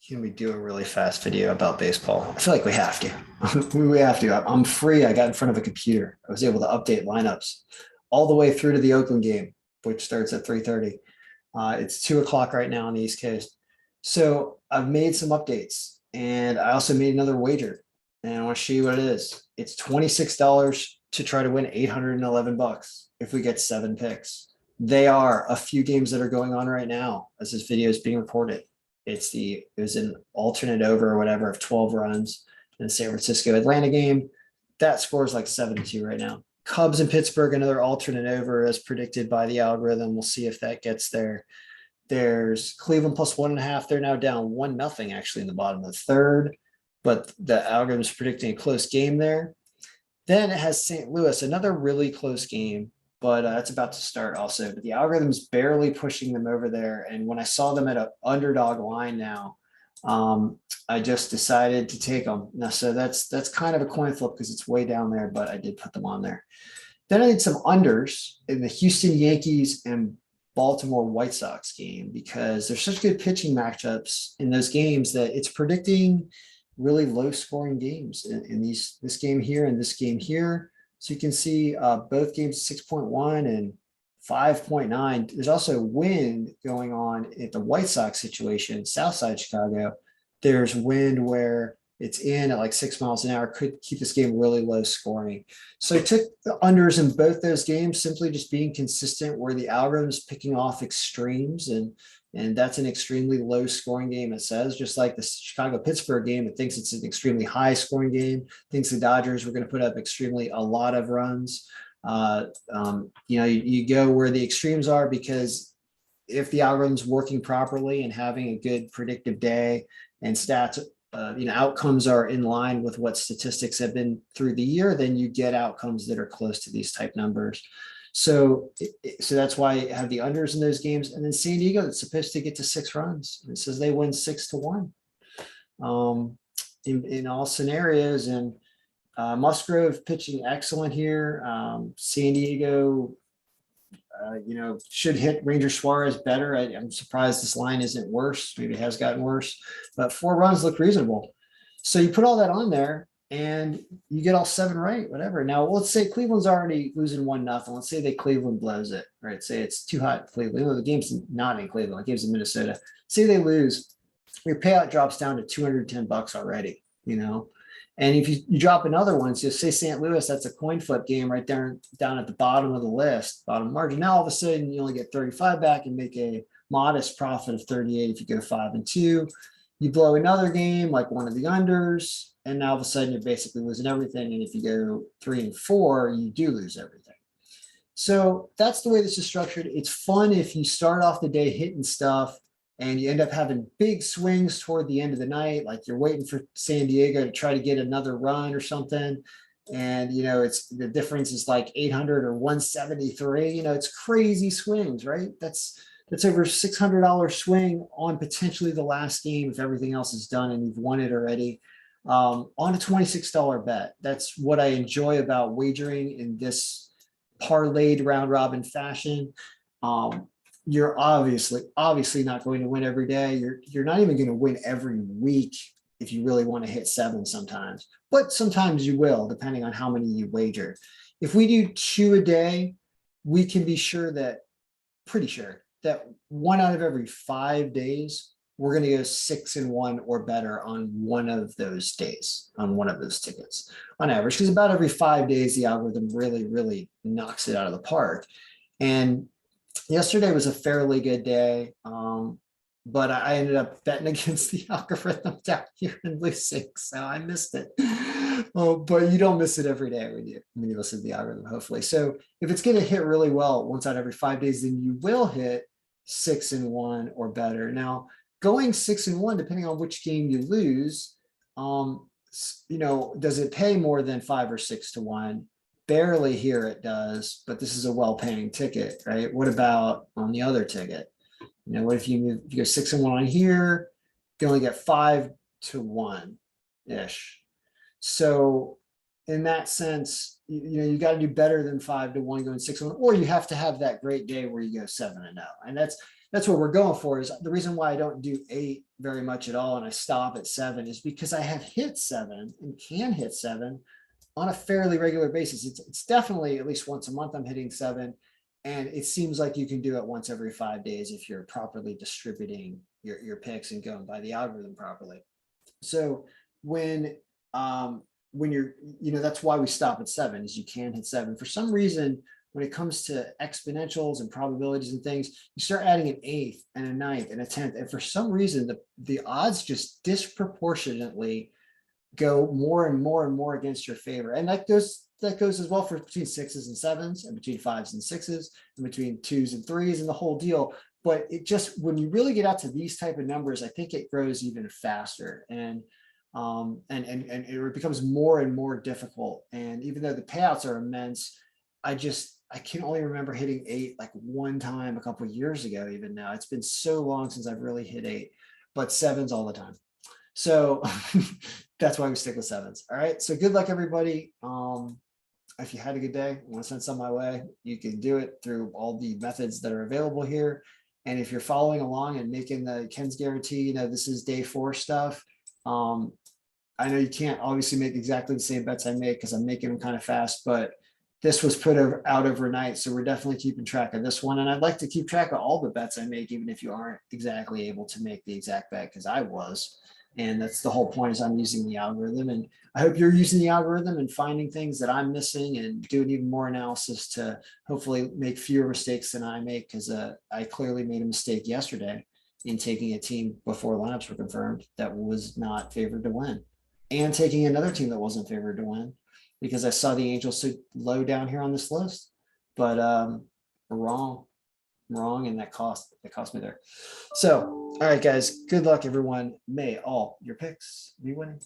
Can we do a really fast video about baseball? I feel like we have to. We have to. I'm free. I got in front of a computer. I was able to update lineups all the way through to the Oakland game, which starts at 3:30. It's 2 o'clock right now on the East Coast. So I've made some updates and I also made another wager. And I want to show you what it is. It's $26 to try to win 811 bucks if we get 7 picks. They are a few games that are going on right now as this video is being recorded. It was an alternate over or whatever of 12 runs in the San Francisco Atlanta game. That scores like 7-2 right now. Cubs and Pittsburgh, another alternate over as predicted by the algorithm. We'll see if that gets there. There's Cleveland plus 1.5. They're now down 1-0 actually in the bottom of the third, but the algorithm is predicting a close game there. Then it has St. Louis, another really close game, but it's about to start also. But the algorithm's barely pushing them over there. And when I saw them at an underdog line now, I just decided to take them. Now, so that's kind of a coin flip because it's way down there, but I did put them on there. Then I did some unders in the Houston Yankees and Baltimore White Sox game because there's such good pitching matchups in those games that it's predicting really low scoring games in this game here and this game here. So you can see both games 6.1 and 5.9. There's also wind going on at the White Sox situation, South Side Chicago. There's wind where it's in at like 6 miles an hour, could keep this game really low scoring. So I took the unders in both those games, simply just being consistent where the algorithm's picking off extremes and that's an extremely low scoring game, it says, just like the Chicago-Pittsburgh game. It thinks it's an extremely high scoring game, thinks the Dodgers were going to put up extremely a lot of runs. You go where the extremes are because if the algorithm's working properly and having a good predictive day and stats, outcomes are in line with what statistics have been through the year, then you get outcomes that are close to these type numbers. So that's why I have the unders in those games. And then San Diego, that's supposed to get to 6 runs. It says they win 6-1 in all scenarios. And Musgrove pitching excellent here. San Diego, should hit Ranger Suarez better. I'm surprised this line isn't worse. Maybe it has gotten worse, but 4 runs look reasonable. So you put all that on there and you get all 7 right, whatever. Now, let's say Cleveland's already losing 1-0. Let's say Cleveland blows it, right? Say it's too hot in Cleveland. The game's not in Cleveland. The game's in Minnesota. Say they lose, your payout drops down to 210 bucks already, And if you drop another one, so say St. Louis, that's a coin flip game right there down at the bottom of the list, bottom margin. Now all of a sudden you only get 35 back and make a modest profit of 38 if you go 5-2. You blow another game like one of the unders, and now all of a sudden you're basically losing everything. And if you go 3-4, you do lose everything. So that's the way this is structured. It's fun if you start off the day hitting stuff and you end up having big swings toward the end of the night, like you're waiting for San Diego to try to get another run or something. And, it's the difference is like 800 or 173, it's crazy swings, right? That's over $600 swing on potentially the last game if everything else is done and you've won it already on a $26 bet. That's what I enjoy about wagering in this parlayed round robin fashion. You're obviously not going to win every day. You're not even going to win every week if you really want to hit 7 sometimes, but sometimes you will, depending on how many you wager. If we do 2 a day, we can be pretty sure that 1 out of every 5 days, we're going to go 6-1 or better on one of those days, on one of those tickets on average, because about every 5 days, the algorithm really, really knocks it out of the park. And yesterday was a fairly good day, but I ended up betting against the algorithm down here and losing, so I missed it. But you don't miss it every day when you listen to the algorithm, hopefully. So if it's going to hit really well once out every 5 days, then you will hit 6-1 or better. Now, going 6-1, depending on which game you lose, does it pay more than 5 or 6-1? Barely here it does, but this is a well-paying ticket, right? What about on the other ticket? What if you go 6-1 on here, you only get 5-1-ish. So in that sense, you got to do better than 5-1 going 6-1, or you have to have that great day where you go 7-0. And that's what we're going for. Is the reason why I don't do 8 very much at all, and I stop at 7 is because I have hit 7 and can hit 7 on a fairly regular basis. It's definitely at least once a month I'm hitting 7. And it seems like you can do it once every 5 days if you're properly distributing your picks and going by the algorithm properly. So when you're, that's why we stop at 7, is you can hit 7. For some reason, when it comes to exponentials and probabilities and things, you start adding an 8th and a 9th and a 10th. And for some reason, the odds just disproportionately go more and more and more against your favor. And that goes as well for between 6s and 7s, and between 5s and 6s, and between 2s and 3s, and the whole deal. But it just, when you really get out to these type of numbers, I think it grows even faster. And it becomes more and more difficult. And even though the payouts are immense, I can only remember hitting 8 like one time a couple of years ago. Even now, it's been so long since I've really hit 8, but 7s all the time. So that's why we stick with 7s. All right. So good luck, everybody. If you had a good day, want to send some my way, you can do it through all the methods that are available here. And if you're following along and making the Ken's guarantee, this is day 4 stuff. I know you can't obviously make exactly the same bets I make because I'm making them kind of fast, but this was put out overnight. So we're definitely keeping track of this one. And I'd like to keep track of all the bets I make, even if you aren't exactly able to make the exact bet, because I was. And that's the whole point, is I'm using the algorithm. And I hope you're using the algorithm and finding things that I'm missing and doing even more analysis to hopefully make fewer mistakes than I make, because I clearly made a mistake yesterday in taking a team before lineups were confirmed that was not favored to win, and taking another team that wasn't favored to win because I saw the Angels so low down here on this list. But wrong, and that cost me there. So, all right, guys, good luck, everyone. May all your picks be winning.